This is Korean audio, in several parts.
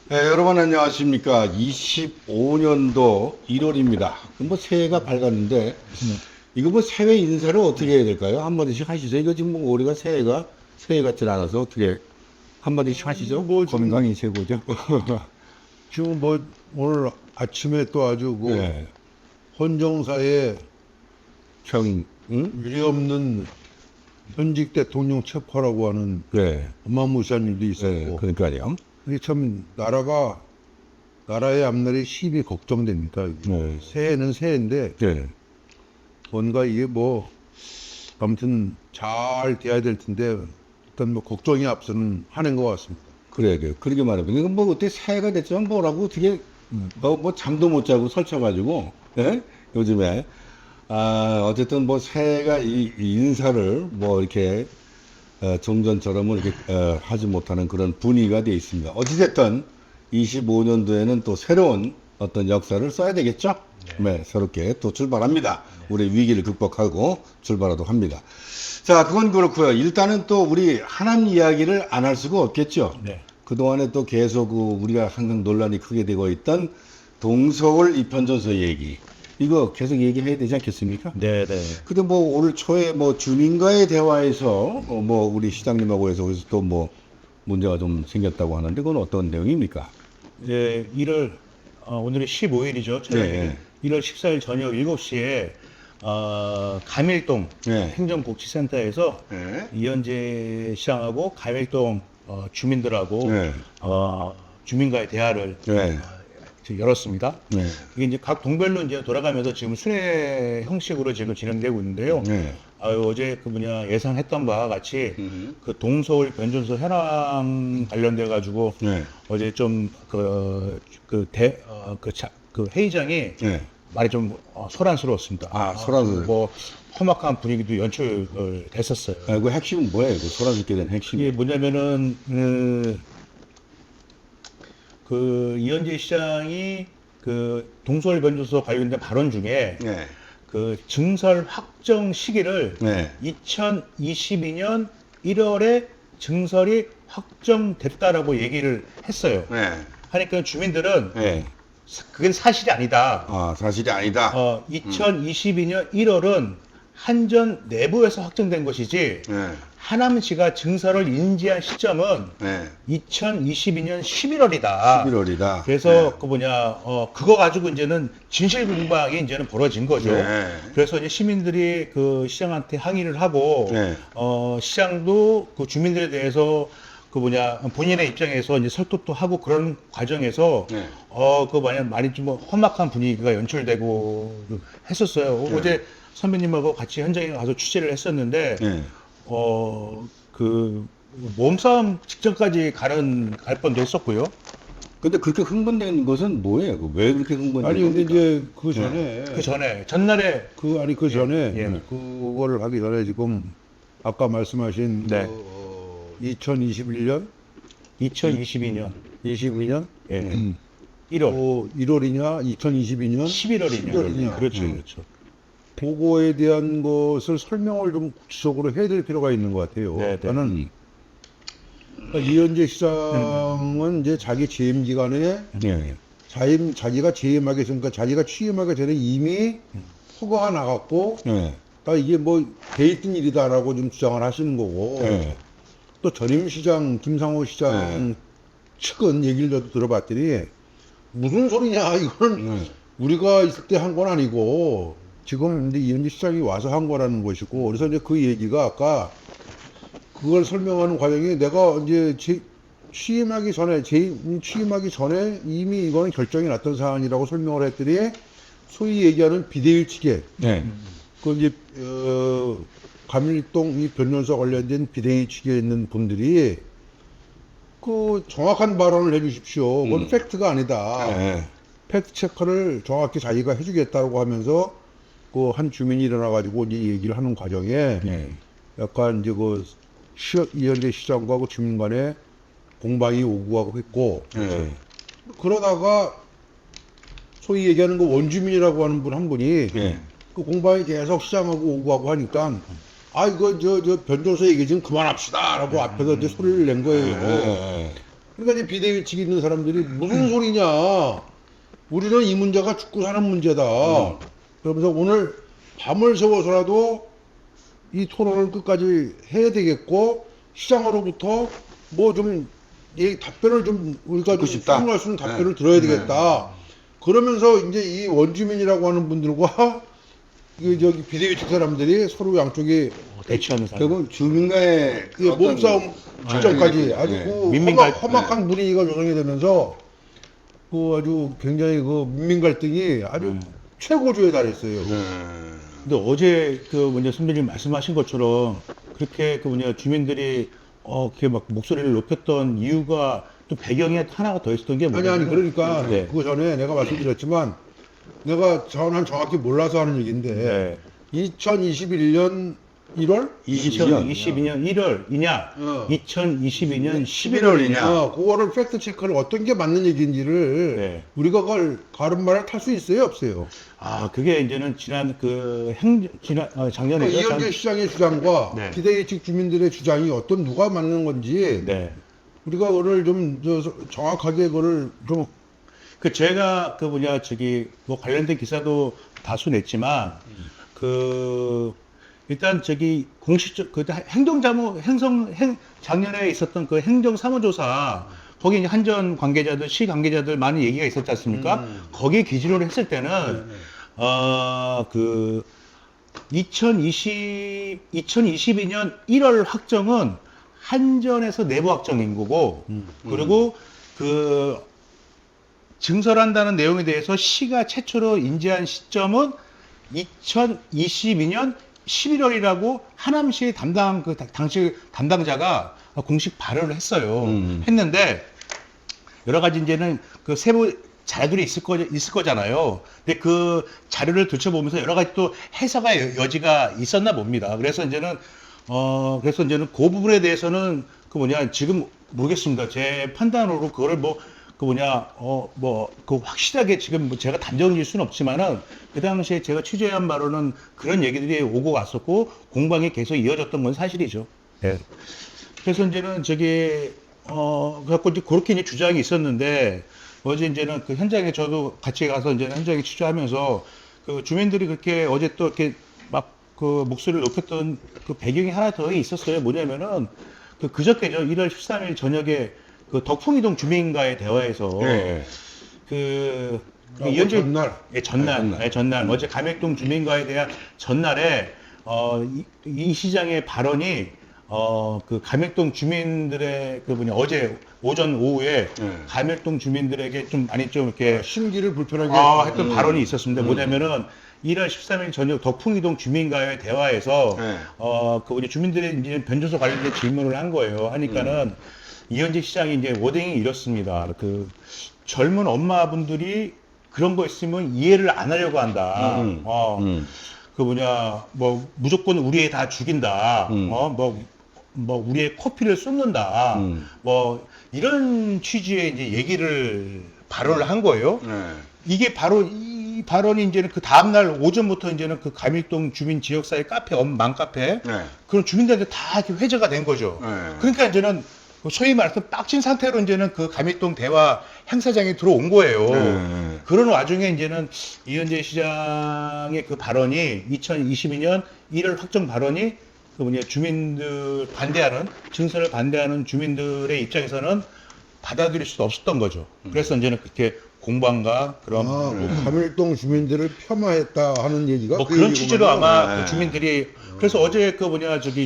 네, 여러분 안녕하십니까. 25년도 1월입니다. 뭐 새해가 밝았는데 이거 뭐 새해 인사를 어떻게 해야 될까요? 한마디씩 하시죠. 이거 지금 뭐 올해가 새해 같지 않아서 어떻게 한마디씩 하시죠? 뭐 건강이 최고죠. 지금 뭐 오늘 아침에 또 아주 그 네. 헌정사에 형, 응? 유례 없는 현직 대통령 체포라고 하는 네. 어마무시한 일도 네. 있었고, 그러니까요. 이게 참 나라의 앞날이 심히 걱정됩니다. 네. 새해는 새해인데 네. 뭔가 이게 뭐 아무튼 잘 돼야 될 텐데 일단 뭐 걱정이 앞서는 하는 것 같습니다. 그래. 그러게 말하면 이건 뭐 어떻게 새해가 됐지만 뭐라고 어떻게 뭐 잠도 못 자고 설쳐가지고 예? 요즘에 어쨌든 뭐 새해가 이 인사를 뭐 이렇게 좀 전처럼은 이렇게 하지 못하는 그런 분위기가 되어 있습니다. 어찌됐든 25년도에는 또 새로운 어떤 역사를 써야 되겠죠? 네, 새롭게 또 출발합니다. 우리 위기를 극복하고 출발하도록 합니다. 자, 그건 그렇고요. 일단은 또 우리 하남 이야기를 안 할 수가 없겠죠. 네. 그동안에 또 계속 우리가 항상 논란이 크게 되고 있던 동서울 이편전서 얘기. 이거 계속 얘기해야 되지 않겠습니까? 네. 근데 뭐 오늘 초에 뭐 주민과의 대화에서 뭐 우리 시장님하고 해서 그래서 또 뭐 문제가 좀 생겼다고 하는데 그건 어떤 내용입니까? 이제 오늘이 15일이죠. 네. 1월 14일 저녁 7시에 가밀동 네. 행정복지센터에서 네. 이현재 시장하고 가밀동 주민들하고 네. 주민과의 대화를 네. 열었습니다. 네. 이게 이제 각 동별로 이제 돌아가면서 지금 순회 형식으로 지금 진행되고 있는데요. 네. 어제 예상했던 바와 같이 그 동서울 변전소 현황 관련돼 가지고 네. 어제 좀 그 회의장이 네. 말이 좀 소란스러웠습니다. 소란스러워. 뭐 험악한 분위기도 연출됐었어요. 그 핵심은 뭐예요? 그 소란스럽게 된 핵심이. 이게 뭐냐면은 그 이현재 시장이 그 동서울 변전소 관련된 발언 중에 네. 그 증설 확정 시기를 네. 2022년 1월에 증설이 확정됐다라고 얘기를 했어요. 네. 하니까 주민들은 네. 그게 사실이 아니다. 사실이 아니다. 2022년 1월은 한전 내부에서 확정된 것이지 네. 하남시가 증설을 인지한 시점은 네. 2022년 11월이다. 11월이다. 그래서 그거 가지고 이제는 진실 공방이 이제는 벌어진 거죠. 네. 그래서 이제 시민들이 그 시장한테 항의를 하고, 네. 시장도 그 주민들에 대해서 본인의 입장에서 이제 설득도 하고 그런 과정에서, 네. 많이 좀 험악한 분위기가 연출되고 했었어요. 네. 어제 선배님하고 같이 현장에 가서 취재를 했었는데, 네. 몸싸움 직전까지 갈 뻔도 했었고요. 근데 그렇게 흥분된 것은 뭐예요? 왜 그렇게 흥분된 아니 근데 겁니까? 이제 그 전에 그 전날에 그 전에 예. 그거를 하기 전에 지금 아까 말씀하신 네. 2021년 2022년 22년 예. 1월 1월이냐 2022년 11월이냐 11월이냐. 그렇죠 그렇죠 그거에 대한 것을 설명을 좀 구체적으로 해야 될 필요가 있는 것 같아요. 네, 네. 저는 이현재 시장은 이제 자기 재임 기간에 네. 자기가 재임하기 전, 그러니까 자기가 취임하기 전에 이미 허가가 나갔고, 네. 이게 뭐 돼 있던 일이다라고 좀 주장을 하시는 거고, 네. 또 전임 시장 김상호 시장 측은 얘기를 저도 들어봤더니 무슨 소리냐 이거는 우리가 있을 때 한 건 아니고 지금 이제 이현재 시장이 와서 한 거라는 것이고, 그래서 이제 그 얘기가 아까 그걸 설명하는 과정이 내가 이제 취임하기 전에 이미 이거는 결정이 났던 사안이라고 설명을 했더니 소위 얘기하는 비대위치계, 네. 그 이제 가밀동 이 변론서 관련된 비대위치계에 있는 분들이 그 정확한 발언을 해주십시오. 그건 팩트가 아니다. 네. 팩트 체크를 정확히 자기가 해주겠다고 하면서 그 한 주민이 일어나가지고 이제 얘기를 하는 과정에 네. 약간 이제 이현재 시장과 그 주민 간에 공방이 오고 가고 했고, 네. 그러다가 소위 얘기하는 그 원주민이라고 하는 분 한 분이 네. 그 공방이 계속 시장하고 오고 가고 하니까 이거 변조소 얘기 좀 그만합시다 라고 앞에서 이제 소리를 낸 거예요. 그러니까 이제 비대위 측에 있는 사람들이 무슨 소리냐. 우리는 이 문제가 죽고 사는 문제다. 그러면서 오늘 밤을 새워서라도 이 토론을 끝까지 해야 되겠고, 시장으로부터 뭐 좀 답변을 좀 우리가 듣고 싶다. 수용할 수 있는 답변을 들어야 되겠다. 그러면서 이제 이 원주민이라고 하는 분들과 이 저기 비대위 측 사람들이 서로 양쪽이 대치하는 사람. 결국 주민과의 이 몸싸움 직전까지 아주 네. 그 민민 험악한 분위기가 조성이 되면서 그 아주 굉장히 그 민민 갈등이 아주 최고조에 달했어요. 근데 어제 그 뭐냐 선배님 말씀하신 것처럼 그렇게 그 뭐냐 주민들이 이렇게 막 목소리를 높였던 이유가 또 배경에 하나가 더 있었던 게 아니 뭐냐면 그러니까 네. 그 전에 내가 말씀드렸지만 내가 저는 정확히 몰라서 하는 얘기인데 네. 2021년 1월 2022년 1월이냐, 2022년 11월이냐. 그거를 팩트 체크를 어떤 게 맞는 얘기인지를 네. 우리가 그걸 가름말을 탈 수 있어요, 없어요? 그게 이제는 지난 작년에 이현재 시장의 주장과 네. 비대위 측 주민들의 주장이 어떤 누가 맞는 건지 네. 우리가 그거를 좀 정확하게 그거를 좀 제가 그 뭐냐 뭐 관련된 기사도 다수 냈지만 일단 공식적 작년에 있었던 그 행정사무조사 거기 이제 한전 관계자들 시 관계자들 많은 얘기가 있었지 않습니까? 거기에 기준으로 했을 때는 2022년 1월 확정은 한전에서 내부 확정인 거고 그리고 증설한다는 내용에 대해서 시가 최초로 인지한 시점은 2022년 11월이라고 하남시의 당시 담당자가 공식 발언을 했어요. 했는데 여러 가지 이제는 그 세부 자료들이 있을 거잖아요. 근데 그 자료를 들춰보면서 여러 가지 또 해석의 여지가 있었나 봅니다. 그래서 이제는 그 부분에 대해서는 지금 모르겠습니다. 제 판단으로 그거를 확실하게 지금 제가 단정을 지을 수는 없지만은, 그 당시에 제가 취재한 바로는 그런 얘기들이 오고 갔었고, 공방이 계속 이어졌던 건 사실이죠. 네. 그래서 이제는 그래갖고 이제 그렇게 이제 주장이 있었는데, 어제 이제는 그 현장에 저도 같이 가서 이제 현장에 취재하면서, 그 주민들이 그렇게 어제 또 이렇게 막 그 목소리를 높였던 그 배경이 하나 더 있었어요. 뭐냐면은, 그저께죠. 1월 13일 저녁에 그 덕풍이동 주민과의 대화에서 이현재 전날 전날 어제 감액동 주민과에 대한 전날에 이 시장의 발언이 그 감액동 주민들의 어제 오전 오후에 감액동 주민들에게 좀 많이 좀 이렇게 심기를 불편하게 했던 발언이 있었습니다. 뭐냐면은 1월 13일 저녁 덕풍이동 주민과의 대화에서 우리 주민들의 이제 변조소 관련된 질문을 한 거예요. 하니까는 이현재 시장이 이제 워딩이 이렇습니다. 그 젊은 엄마분들이 그런 거 있으면 이해를 안 하려고 한다. 무조건 우리 애 다 죽인다. 우리 애 커피를 쏟는다. 이런 취지의 이제 얘기를 발언을 한 거예요. 이게 바로 이 발언이 이제는 그 다음날 오전부터 이제는 그 감일동 주민 지역사회 카페, 맘카페, 그런 주민들한테 다 이렇게 회자가 된 거죠. 그러니까 이제는 소위 말해서 빡친 상태로 이제는 그 감일동 대화 행사장에 들어온 거예요. 그런 와중에 이제는 이현재 시장의 그 발언이 2022년 1월 확정 발언이 주민들 증설을 반대하는 주민들의 입장에서는 받아들일 수 없었던 거죠. 그래서 이제는 그렇게 공방과 그런 감일동 주민들을 폄하했다 하는 얘기가 그런 취지로 아마 그 주민들이 그래서 어제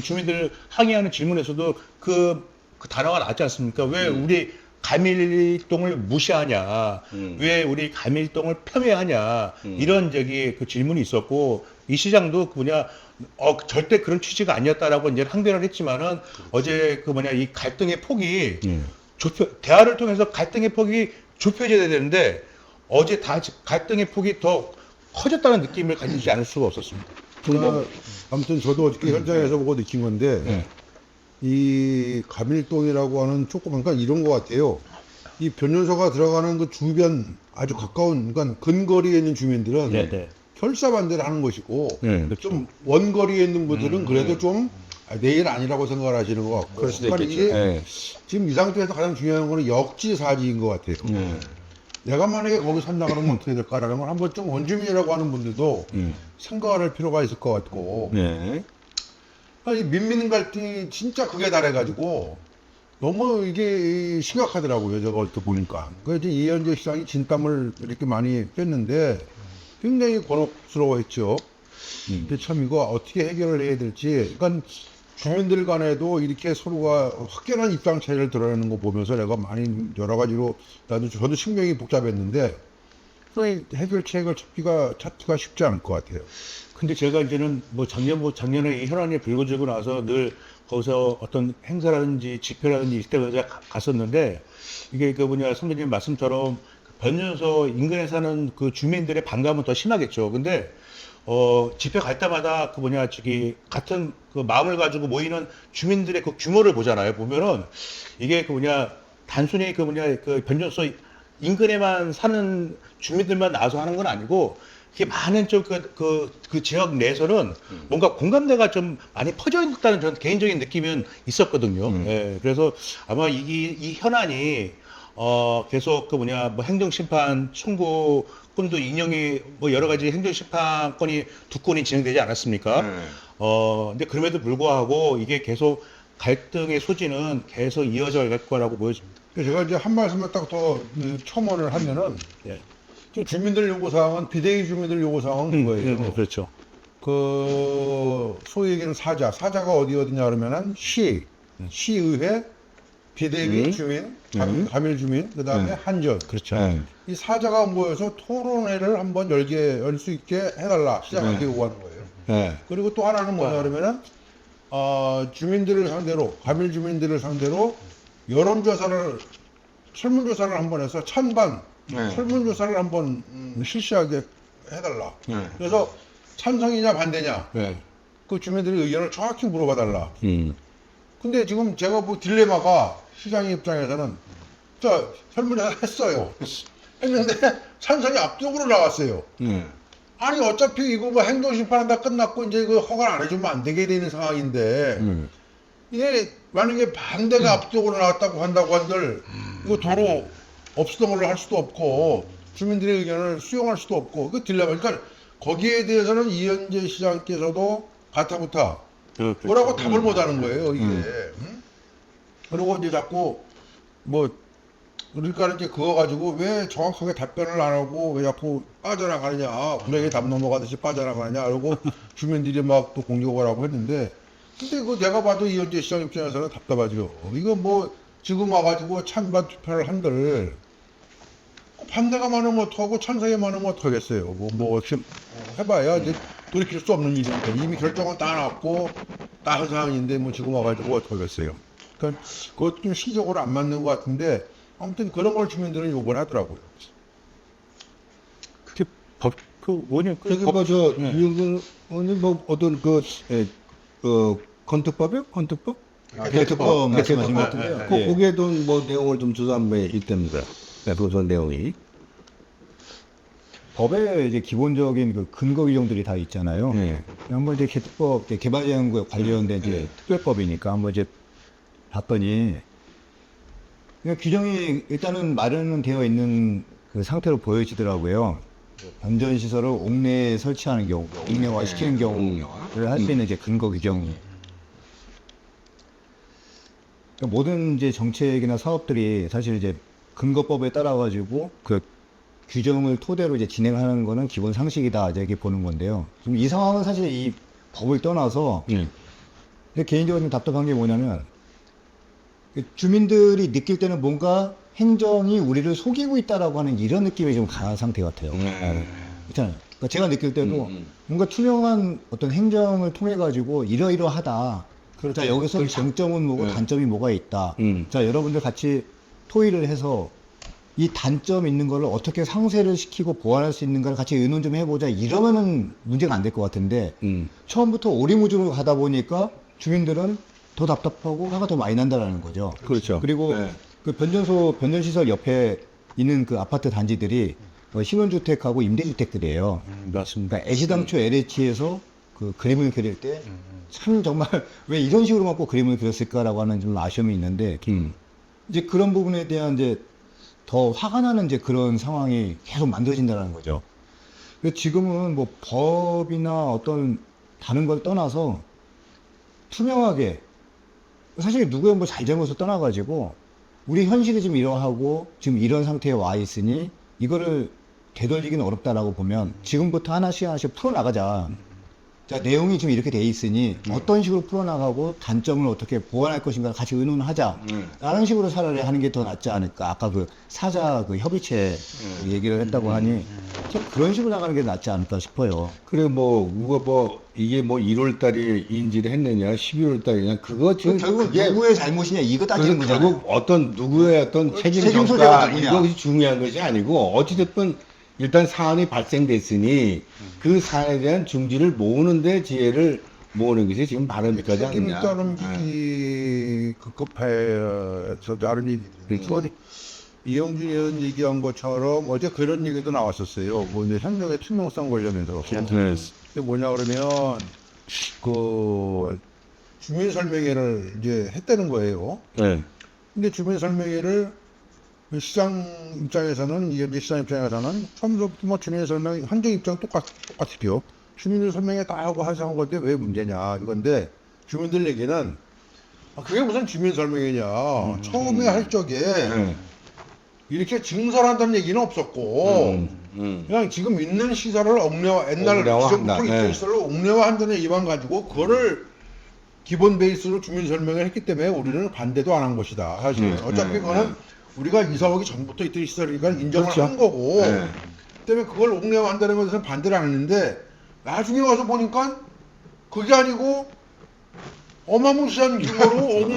주민들 항의하는 질문에서도 그 단어가 나왔지 않습니까? 왜 우리 감일동을 무시하냐? 왜 우리 감일동을 폄훼하냐? 이런 그 질문이 있었고, 이 시장도 절대 그런 취지가 아니었다라고 이제 항변을 했지만은 어제 이 갈등의 폭이 대화를 통해서 갈등의 폭이 좁혀져야 되는데 어제 갈등의 폭이 더 커졌다는 느낌을 가지지 않을 수가 없었습니다. 아무튼 저도 어저께 현장에서 보고 느낀 건데 이 감일동이라고 하는 그러니까 이런 것 같아요. 이 변전소가 들어가는 그 주변 아주 가까운 그러니까 근거리에 있는 주민들은 결사 반대를 하는 것이고 그렇죠. 좀 원거리에 있는 분들은 그래도 좀 내일 아니라고 생각을 하시는 것 같고. 그럴 수도 그러니까 있겠죠. 이게 예. 지금 이 상태에서 가장 중요한 거는 역지사지인 것 같아요. 내가 만약에 거기 산다 그러면 어떻게 될까라는 걸 한번 좀 원주민이라고 하는 분들도 생각을 할 필요가 있을 것 같고. 네. 아니, 민민 갈등이 진짜 극에 달해가지고 너무 이게 심각하더라고요. 저거 또 보니까. 그래서 이현재 시장이 진땀을 이렇게 많이 뺐는데 굉장히 곤혹스러워했죠. 근데 참 이거 어떻게 해결을 해야 될지. 그러니까 주민들 간에도 이렇게 서로가 확연한 입장 차이를 드러내는 거 보면서 내가 많이 여러 가지로 저도 신경이 복잡했는데 해결책을 찾기가 쉽지 않을 것 같아요. 근데 제가 이제는 뭐 작년에 이 현안이 불거지고 나서 늘 거기서 어떤 행사라든지 집회라든지 이때 갔었는데 이게 그 뭐냐 선배님 말씀처럼 변전소 인근에 사는 그 주민들의 반감은 더 심하겠죠. 근데 집회 갈 때마다 그 뭐냐 저기 같은 그 마음을 가지고 모이는 주민들의 그 규모를 보잖아요. 보면은 이게 그 뭐냐 단순히 그 뭐냐 그 변전소 인근에만 사는 주민들만 나와서 하는 건 아니고 이게 많은 좀 그 지역 내에서는 뭔가 공감대가 좀 많이 퍼져 있다는 전 개인적인 느낌은 있었거든요. 예, 그래서 아마 이 현안이 계속 그 뭐냐 뭐 행정심판 청구권도 인용이 뭐 여러 가지 행정심판권이 두 건이 진행되지 않았습니까? 근데 그럼에도 불구하고 이게 계속 갈등의 소지는 계속 이어져 갈 거라고 보여집니다. 제가 이제 한 말씀을 딱 더 첨언을 하면은 예. 지금 주민들 요구사항은 비대위 주민들 요구사항은 그거예요. 그렇죠. 그 소위 얘기하는 사자가 어디냐 그러면은 시의회, 비대위 주민, 가밀 주민, 그다음에 한전. 그렇죠. 이 사자가 모여서 토론회를 한번 열 수 있게 해달라 시장한테 요구하는 거예요. 네. 그리고 또 하나는 뭐냐 그러면은 주민들을 상대로 가밀 주민들을 상대로 설문조사를 한번 해서 찬반 설문조사를 한번 실시하게 해달라. 그래서 찬성이냐 반대냐 그 주민들의 의견을 정확히 물어봐달라. 근데 지금 제가 뭐 딜레마가 시장의 입장에서는 설문조사 했어요. 했는데 찬성이 압도적으로 나왔어요. 아니 어차피 이거 뭐 행정심판한다 끝났고 이제 이거 허가를 안 해주면 안 되게 되는 상황인데 이게 만약에 반대가 압도적으로 나왔다고 한다고 한들 이거 도로 없었던 걸로 할 수도 없고 주민들의 의견을 수용할 수도 없고 그 딜레마. 그러니까 거기에 대해서는 이현재 시장께서도 가타부타 뭐라고 답을 못하는 거예요 이게. 그리고 이제 자꾸 뭐 그러니까 이제 그거 가지고 왜 정확하게 답변을 안 하고 왜 자꾸 빠져나가느냐 구렁이 답 넘어가듯이 빠져나가느냐 그러고 주민들이 막 또 공격을 하고 했는데 근데 그 내가 봐도 이현재 시장 입장에서는 답답하죠. 이거 뭐 지금 와가지고 찬반 투표를 한들 반대가 많으면 어떡하고 찬성이 많으면 어떡하겠어요. 뭐 해봐야 이제 돌이킬 수 없는 일이니까 이미 결정은 다 났고 다 한 상황인데 뭐 지금 와가지고 어떡하겠어요. 그러니까 그것도 좀 시적으로 안 맞는 것 같은데 아무튼 그런 걸 주민들은 요구를 하더라고요. 그 원인 저기 뭐저 유근 의원님 뭐 어떤 건특법이요? 건특법? 개특법 말씀하신 것 같은데요. 거기에도 뭐 내용을 좀 조사한 게 있답니다. 보선 내용이. 법에 이제 기본적인 그 근거 규정들이 다 있잖아요. 한번 이제 개특법 개발제한구에 관련된 이제 특별법이니까 한번 이제 봤더니 그냥 규정이 일단은 마련은 되어 있는 그 상태로 보여지더라고요. 변전시설을 옥내에 설치하는 경우, 옥내화 시키는 경우를 할 수 있는 이제 근거 규정. 그러니까 모든 이제 정책이나 사업들이 사실 이제 근거법에 따라 가지고 그 규정을 토대로 이제 진행하는 거는 기본 상식이다 이렇게 보는 건데요. 지금 이 상황은 사실 이 법을 떠나서 근데 개인적으로 좀 답답한 게 뭐냐면 주민들이 느낄 때는 뭔가 행정이 우리를 속이고 있다라고 하는 이런 느낌이 좀 강한 상태 같아요. 그렇잖아요. 그러니까 제가 느낄 때도 뭔가 투명한 어떤 행정을 통해 가지고 이러이러하다. 자 여기서 장점은 뭐고 단점이 뭐가 있다. 자 여러분들 같이 토의를 해서 이 단점 있는 거를 어떻게 상쇄를 시키고 보완할 수 있는가를 같이 의논 좀 해보자. 이러면은 문제가 안 될 것 같은데 처음부터 오리무중으로 가다 보니까 주민들은 더 답답하고 화가 더 많이 난다라는 거죠. 그렇죠. 그리고 그 변전시설 옆에 있는 그 아파트 단지들이 신혼주택하고 임대주택들이에요. 맞습니다. 그러니까 애시당초 LH에서 그 그림을 그릴 때 참 정말 왜 이런 식으로만 꼭 그림을 그렸을까라고 하는 좀 아쉬움이 있는데 이제 그런 부분에 대한 이제 더 화가 나는 이제 그런 상황이 계속 만들어진다는 거죠. 근데 지금은 뭐 법이나 어떤 다른 걸 떠나서 투명하게 사실 누구의 뭐 잘잘못을 떠나가지고 우리 현실이 지금 이러하고 지금 이런 상태에 와 있으니 이거를 되돌리기는 어렵다라고 보면 지금부터 하나씩 풀어나가자. 자, 내용이 지금 이렇게 돼 있으니 어떤 식으로 풀어나가고 단점을 어떻게 보완할 것인가 같이 의논하자. 라는 식으로 차라리 하는 게 더 낫지 않을까. 아까 그 사자 그 협의체 얘기를 했다고 하니 좀 그런 식으로 나가는 게 낫지 않을까 싶어요. 그래 이게 뭐 1월 달에 인지를 했느냐 12월 달이냐 그거 지금 결국 누구의 잘못이냐 이거 따지는 거잖아요. 결국 어떤 누구의 어떤 책임 책임 소재가 전가 누구냐. 이것이 중요한 것이 아니고 어찌됐든 일단 사안이 발생됐으니 그 사안에 대한 중지를 모으는데 지혜를 모으는 것이 지금 바람직하지 않느냐. 일단은 이 급급해서 다른 일이 이영준 의원 얘기한 것처럼 어제 그런 얘기도 나왔었어요. 뭐 이제 행정의 투명성 관련해서. 근데 뭐냐 그러면 그 주민 설명회를 이제 했다는 거예요. 네. 근데 주민 설명회를 시장 입장에서는 이제 시장 입장에서는 처음부터 뭐 주민 설명 한정 입장 똑같아요. 주민들 설명회 다 하고 하자는 건데 왜 문제냐 이건데 주민들 얘기는 그게 무슨 주민 설명회냐 처음에 할 적에 이렇게 증설한다는 얘기는 없었고 그냥 지금 있는 시설을 옛날 기존부터 있던 시설을 옥내화한다는 얘기만 가지고 그거를 기본 베이스로 주민 설명을 했기 때문에 우리는 반대도 안 한 것이다. 사실 어차피 그거는 우리가 이사 오기 전부터 있던 시설이니까 인정을 그렇죠. 한 거고 때문에 그걸 옥내화한다는 것은 반대를 안 했는데 나중에 와서 보니까 그게 아니고 어마무시한 규모로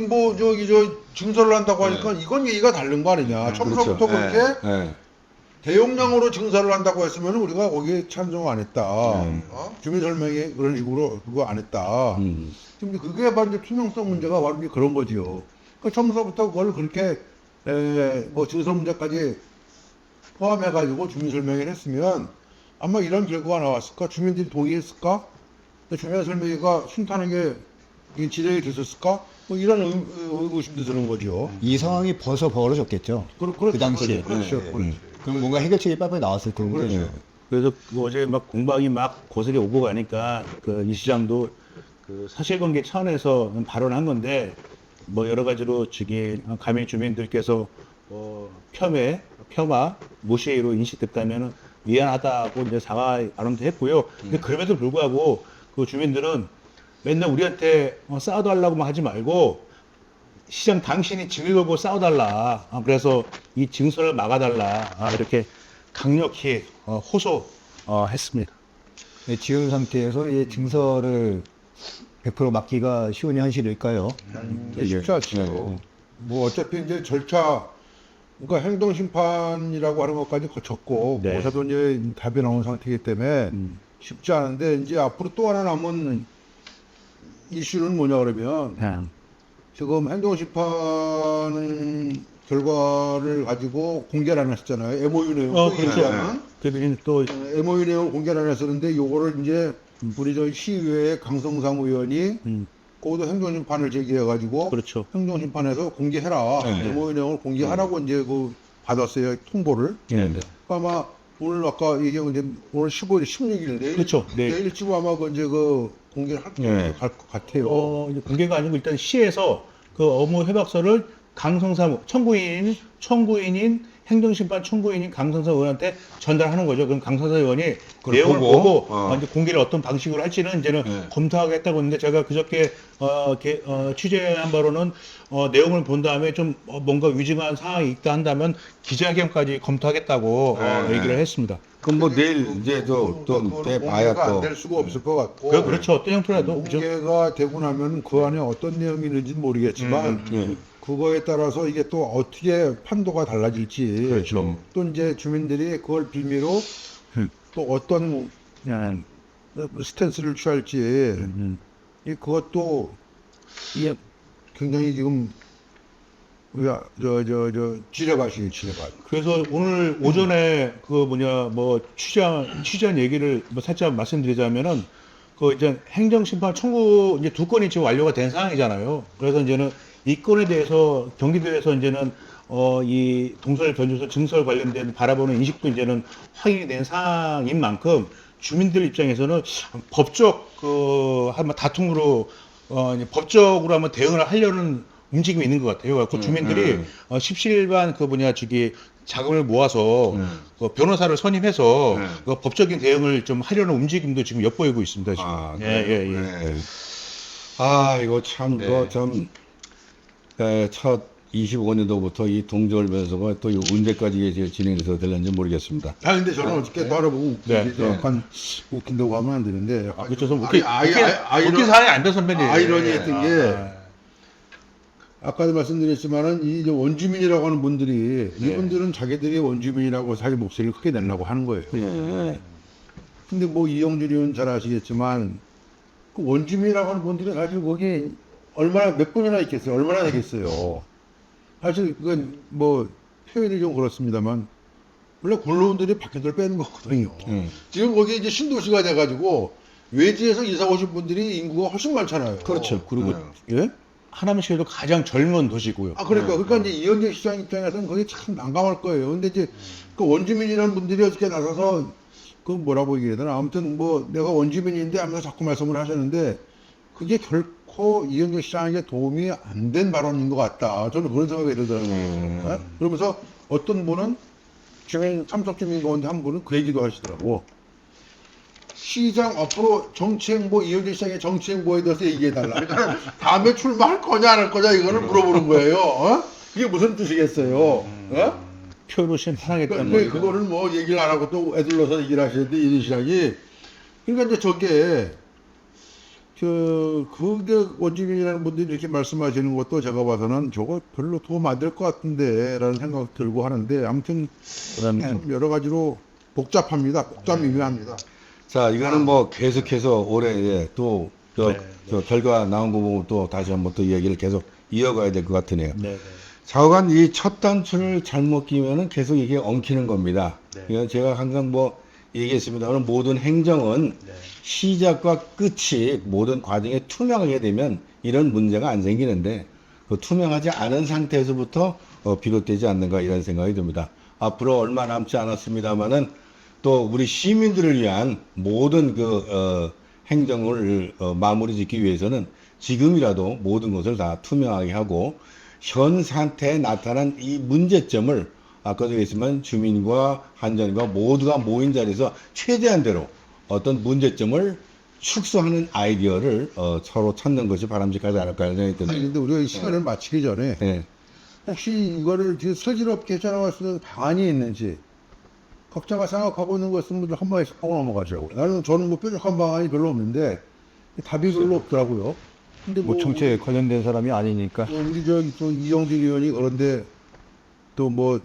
뭐 저기 증설을 한다고 하니까 이건 얘기가 다른 거 아니냐. 처음부터 그렇게 대용량으로 증설을 한다고 했으면 우리가 거기에 찬성 안 했다. 주민 설명에 그런 식으로 그거 안 했다. 지금 그게 바로 이제 투명성 문제가 바로 이제 그런 거지요. 그 처음부터 그걸 그렇게 뭐 증설 문제까지 포함해가지고 주민 설명회를 했으면 아마 이런 결과가 나왔을까? 주민들이 동의했을까? 주민 설명회가 순탄하게 진행이 됐었을까? 뭐 이런 의구심도 드는 거죠. 이 상황이 벌어졌겠죠. 그 당시에. 그렇죠. 그럼 뭔가 해결책이 빨리 나왔을 텐데. 그렇죠. 그래서 어제 막 공방이 막 고스란히 오고 가니까 그 이 시장도 그 사실관계 차원에서 발언한 건데 뭐 여러 가지로 저기 가민 주민들께서 폄하, 무시로 인식됐다면은 미안하다고 이제 사과 발언도 했고요. 근데 그럼에도 불구하고 그 주민들은 맨날 우리한테 싸워달라고만 하지 말고 시장 당신이 증을 걸고 싸워달라. 그래서 이 증설을 막아달라. 이렇게 강력히 호소했습니다. 네, 지금 상태에서 이 증설을 100% 막기가 쉬운 현실일까요? 쉽지 않죠. 뭐 어차피 이제 절차, 그러니까 행동심판이라고 하는 것까지 거쳤고 네. 모사도 이제 답이 나온 상태이기 때문에 쉽지 않은데 이제 앞으로 또 하나 남은 이슈는 뭐냐 그러면 지금 행동심판 결과를 가지고 공개를 안 했잖아요. MOU 내용. 그렇죠. 그리고 또 MOU 내용 공개를 안 했었는데 요거를 이제 우리 저 시의회 강성삼 의원이 그것도 행정심판을 제기해가지고 그렇죠. 행정심판에서 공개해라. MOU 내용을 공개하라고 이제 그 받았어요. 통보를. 그러니까 아마 오늘 아까 얘기한 이제 오늘 15일, 16일인데. 그렇죠. 네. 내일쯤 아마 그 이제 그 공개를 할 것 같아요. 이제 공개가 아니고 일단 시에서 그 업무 협약서를 강성삼 청구인인 행정심판 청구인인 강성삼 의원한테 전달하는 거죠. 그럼 강성삼 의원이 내용을 보고 이제 공개를 어떤 방식으로 할지는 이제는 검토하겠다고 했는데 제가 그저께 취재한 바로는 내용을 본 다음에 좀 뭔가 위중한 상황이 있다 한다면 기자회견까지 검토하겠다고 얘기를 했습니다. 그럼 뭐 내일 이제 또 봐야 공개가 또. 안 될 수가 없을 것 같고. 그렇죠. 어떤 형태라도 그죠? 공개가 되고 나면 그 안에 어떤 내용이 있는지는 모르겠지만 그거에 따라서 이게 또 어떻게 판도가 달라질지 그렇죠. 또 이제 주민들이 그걸 빌미로 또 어떤 스탠스를 취할지 그것도 이게 굉장히 지금 우리가 지뢰밭이 지뢰밭. 그래서 오늘 오전에 취재한 얘기를 뭐 살짝 말씀드리자면은 그 이제 행정심판 청구 이제 2건이 지금 완료가 된 상황이잖아요. 그래서 이제는 이 건에 대해서 경기도에서 이제는 이 동설 변조서 증설 관련된 바라보는 인식도 이제는 확인이 된 상황인 만큼 주민들 입장에서는 법적 한번 다툼으로 이제 법적으로 한번 대응을 하려는 움직임이 있는 것 같아요. 그래서 주민들이 17반 자금을 모아서 그 변호사를 선임해서 그 법적인 대응을 좀 하려는 움직임도 지금 엿보이고 있습니다. 지금. 아, 예. 네. 아, 이거 참, 그거 참, 첫 25년도부터 이 동절 변호사가 또 언제까지 이게 진행돼서 될는지 모르겠습니다. 아 근데 저는 어저께 또 알아보고 약간 웃긴다고 하면 안 되는데 그렇죠. 좀 웃긴 사안이 안 돼, 선배님. 아이러니했던 게 아까도 말씀드렸지만은 이 원주민이라고 하는 분들이 이분들은 자기들이 원주민이라고 자기 목소리를 크게 내려고 하는 거예요. 근데 뭐 이영준 의원 잘 아시겠지만 그 원주민이라고 하는 분들이 사실 거기 얼마나 몇 분이나 있겠어요? 얼마나 되겠어요? 사실 그건 뭐 표현이 좀 그렇습니다만 원래 군로원들이 밖에들 빼는 거거든요. 지금 거기 이제 신도시가 돼가지고 외지에서 이사 오신 분들이 인구가 훨씬 많잖아요. 그렇죠. 그리고 예? 하남시에도 가장 젊은 도시고요. 아 그러니까 이제 이현재 시장 입장에서는 거기 참 난감할 거예요. 근데 이제 그 원주민이라는 분들이 어떻게 나서서 그 뭐라고 얘기해야 되나 아무튼 뭐 내가 원주민인데 하면서 자꾸 말씀을 하셨는데 그게 결코 이현재 시장에게 도움이 안 된 발언인 것 같다. 저는 그런 생각이 들더라고요. 그러면서 어떤 분은 지금 참석주민 가운데 한 분은 그 얘기도 하시더라고. 시장 앞으로 정치행보 이현재 시장의 정치행보에 대해서 얘기해달라. 그러니까 다음에 출마할 거냐 안 할 거냐 이거를 물어보는 거예요. 이게 무슨 뜻이겠어요? 표로 심판하겠다는 그러니까 그거를 뭐 얘기를 안 하고 또 애들러서 얘기를 하시는데 이현재 시장이 그러니까 이제 저게 그게 원주민이라는 분들이 이렇게 말씀하시는 것도 제가 봐서는 저거 별로 도움 안 될 것 같은데 라는 생각 들고 하는데 아무튼 좀 여러 가지로 복잡합니다. 미묘합니다. 자, 이거는 뭐 계속해서 올해 또 저 결과 나온 거 보고 또 다시 한번 또 이야기를 계속 이어가야 될 것 같으네요. 좌우간 이 첫 단추를 잘못 끼면은 계속 이게 엉키는 겁니다. 이건 제가 항상 뭐 얘기했습니다만 모든 행정은 시작과 끝이 모든 과정에 투명하게 되면 이런 문제가 안 생기는데 그 투명하지 않은 상태에서부터 비롯되지 않는가 이런 생각이 듭니다. 앞으로 얼마 남지 않았습니다만은 또 우리 시민들을 위한 모든 행정을 마무리 짓기 위해서는 지금이라도 모든 것을 다 투명하게 하고 현 상태에 나타난 이 문제점을 아까도 얘기했지만 주민과 한전과 모두가 모인 자리에서 최대한대로 어떤 문제점을 축소하는 아이디어를 서로 찾는 것이 바람직하지 않을까 하는 생각이 듭니다. 근데 우리가 이 시간을 마치기 전에 혹시 이거를 슬기롭게 해결할 수 있는 방안이 있는지 각자가 생각하고 있는 거 있으면 한 번씩 하고 넘어가자고. 저는 뭐 뾰족한 방안이 별로 없는데 답이 별로 없더라고요. 근데 뭐 정치에 관련된 사람이 아니니까 우리 또 이영진 의원이 그런데 또 뭐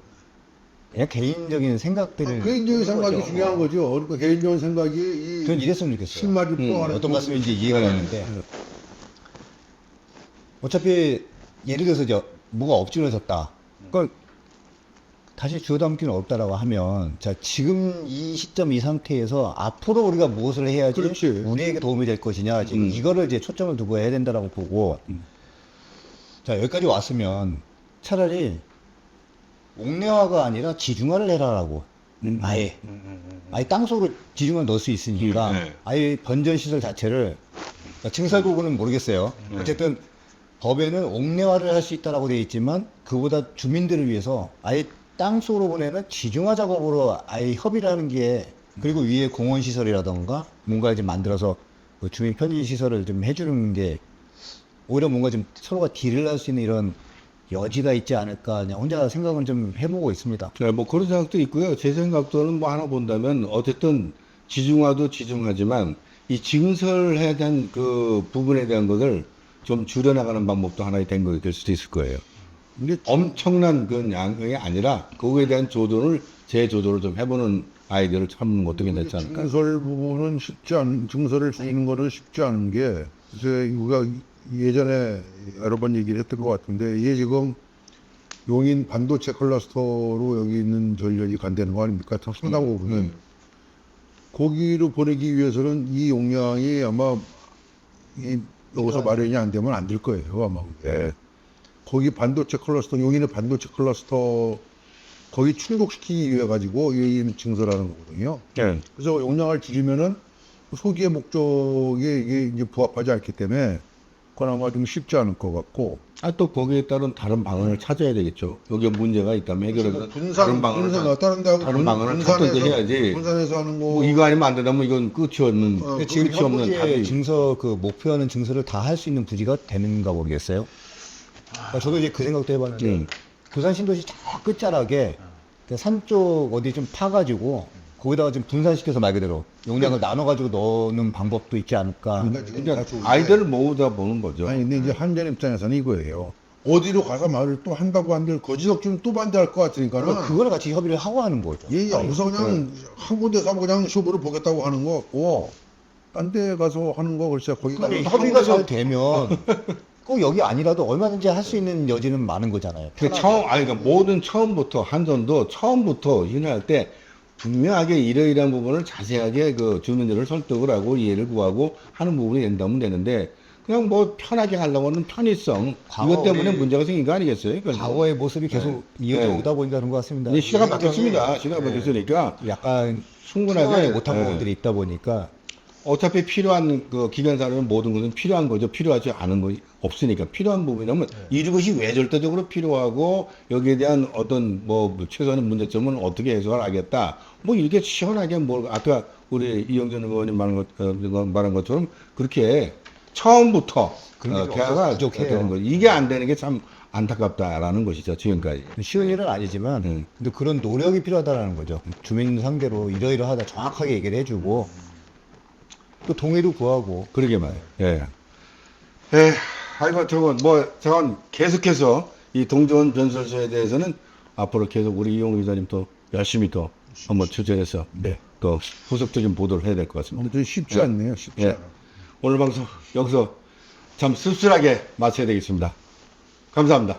그냥 개인적인 생각들을 개인적인 생각이 중요한 거죠. 그러니까 개인적인 생각이 전 이랬으면 좋겠어요. 실마리 또 어떤 말씀인지 이해가 되는데 어차피 예를 들어서 뭐가 엎질러졌다. 그러니까 다시 주워담기는 없다라고 하면 자 지금 이 시점 이 상태에서 앞으로 우리가 무엇을 해야지 그렇지. 우리에게 도움이 될 것이냐 지금 이거를 이제 초점을 두고 해야 된다라고 보고 자 여기까지 왔으면 차라리 옥내화가 아니라 지중화를 해라라고 아예 땅속으로 지중화를 넣을 수 있으니까 아예 변전 시설 자체를 그러니까 증설 부분은 모르겠어요. 어쨌든 법에는 옥내화를 할 수 있다라고 되어 있지만 그보다 주민들을 위해서 아예 땅속으로 보내는 지중화 작업으로 아예 협의를 하는 게 그리고 위에 공원 시설이라던가 뭔가 이제 만들어서 그 주민 편의 시설을 좀 해주는 게 오히려 뭔가 좀 서로가 딜을 할 수 있는 이런 여지가 있지 않을까 그냥 혼자 생각은 좀 해보고 있습니다. 네, 뭐 그런 생각도 있고요. 제 생각도는 뭐 하나 본다면 어쨌든 지중화도 지중화지만 이 증설해야 된 그 부분에 대한 것을 좀 줄여나가는 방법도 하나의 된 될 수도 있을 거예요. 근데 엄청난 그 양이 아니라 그거에 대한 재조절을 좀 해보는 아이디어를 찾는 것도 괜찮지 않을까? 증설 부분은 증설을 주는 거는 쉽지 않은 게 우리가 예전에 여러 번 얘기를 했던 것 같은데 이게 지금 용인 반도체 클러스터로 여기 있는 전력이 간다는 거 아닙니까? 참 상당 부분은 거기로 보내기 위해서는 이 용량이 아마 여기서 마련이 안 되면 안 될 거예요, 아마. 네. 거기 반도체 클러스터, 여기는 반도체 클러스터 거기 충족시키기 위해 가지고 이 증설하는 거거든요. 네. 그래서 용량을 줄이면은 소기의 목적에 이게 이제 부합하지 않기 때문에 그건 아마 좀 쉽지 않을 것 같고. 아, 또 거기에 따른 다른 방안을 찾아야 되겠죠. 여기에 문제가 있다면 해결해서 분산 다른 데하고 다른 방안을 찾든지 해야지. 분산해서 하는 거. 뭐 이거 아니면 안 된다면 이건 끝이 없는 근데 지금 끝이 없는 현부지의 답이. 증서 그 목표하는 증서를 다 할 수 있는 부지가 되는가 모르겠어요. 그러니까 저도 이제 그 생각도 해봤는데 부산 신도시 저 끝자락에 그 산 쪽 어디 좀 파가지고 거기다가 좀 분산시켜서 말 그대로 용량을 나눠가지고 넣는 방법도 있지 않을까. 그러니까 아이들을 모으다 보는 거죠. 아니 근데 이제 한전 입장에서는 이거예요. 어디로 가서 말을 또 한다고 한들 거지덕 또 반대할 것 같으니까는 그러니까 그거를 같이 협의를 하고 하는 거죠. 예, 여기서 그냥 한 군데 가서 그냥 쇼부를 보겠다고 하는 거 같고 딴 데 가서 하는 거 글쎄 거기 가서 근데 협의가 잘 되면 꼭 여기 아니라도 얼마든지 할 수 있는 여지는 많은 거잖아요. 그 그러니까 모든 처음부터 한전도 처음부터 인할 때 분명하게 이러이러한 부분을 자세하게 그 주민들을 설득을 하고 이해를 구하고 하는 부분이 된다면 되는데 그냥 뭐 편하게 하려고는 편의성 이것 때문에 문제가 생긴 거 아니겠어요? 그러니까 과거의 모습이 계속 이어져 오다 보니까 그런 것 같습니다. 이제 시대가 바뀌었습니다. 시대가 바뀌었으니까 약간 충분하게 충분하게 못한 예. 부분들이 있다 보니까 어차피 필요한 그 기관사는 모든 것은 필요한 거죠. 필요하지 않은 거 없으니까 필요한 부분이라면 이것이 왜 절대적으로 필요하고 여기에 대한 어떤 뭐 최소한의 문제점은 어떻게 해소를 하겠다. 뭐 이렇게 시원하게 뭘 아까 우리 이영전 의원님 말한 것처럼 그렇게 처음부터 그런 게 대화가 부족해요. 되는 거죠. 이게 안 되는 게 참 안타깝다라는 것이죠. 지금까지. 쉬운 일은 아니지만 근데 그런 노력이 필요하다라는 거죠. 주민 상대로 이러이러하다 정확하게 얘기를 해주고 또 동의도 구하고 그러게 말이에요. 예. 예, 아이고, 저건 계속해서 이 동전 변설소에 대해서는 앞으로 계속 우리 이용 기자님 또 열심히 또 한번 취재해서 또 후속적인 보도를 해야 될 것 같습니다. 근데 좀 쉽지 않네요. 쉽지 예. 않아. 오늘 방송 여기서 참 씁쓸하게 마쳐야 되겠습니다. 감사합니다.